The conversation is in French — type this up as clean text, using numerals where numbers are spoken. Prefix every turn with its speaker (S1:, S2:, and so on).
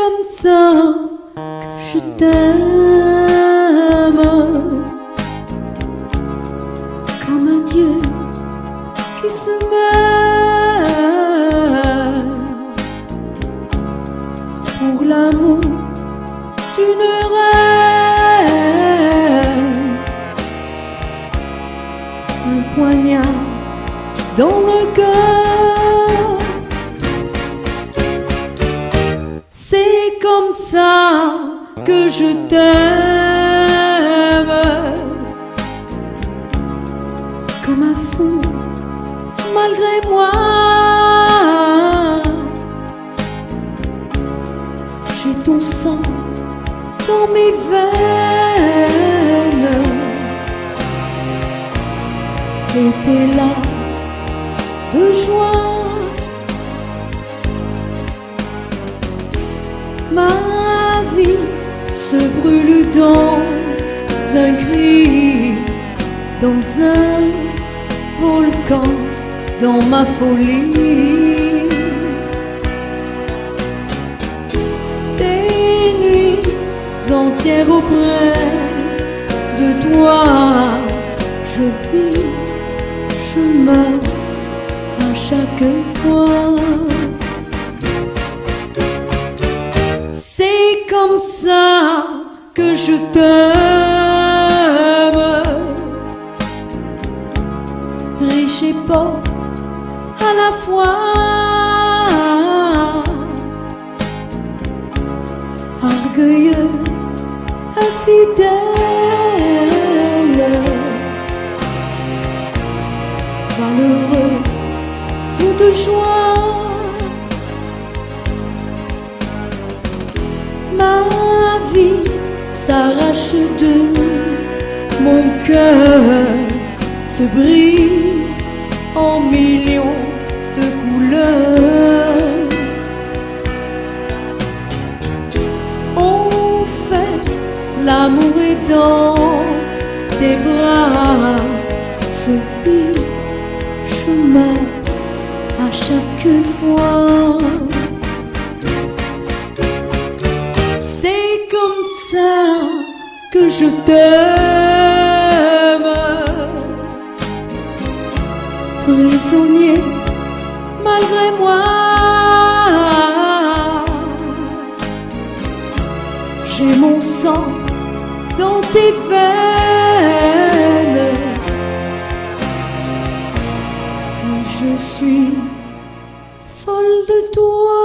S1: comme ça que je t'aime, comme un Dieu qui se meurt pour l'amour d'une reine. Un poignard dans le cœur. C'est comme ça que je t'aime, comme un fou malgré moi. J'ai ton sang dans mes veines et tes larmes de joie. Ma vie se brûle dans un cri, dans un volcan, dans ma folie. Des nuits entières auprès de toi, je vis, je meurs à chaque fois. C'est comme ça que je t'aime, riche et pauvre à la fois, orgueilleux, infidèle, malheureux, fou de joie. Ma vie s'arrache de mon cœur, se brise en millions de couleurs. On fait l'amour et dans tes bras, je vis, je meurs à chaque fois. Que je t'aime, prisonnier malgré moi. J'ai mon sang dans tes veines et je suis folle de toi.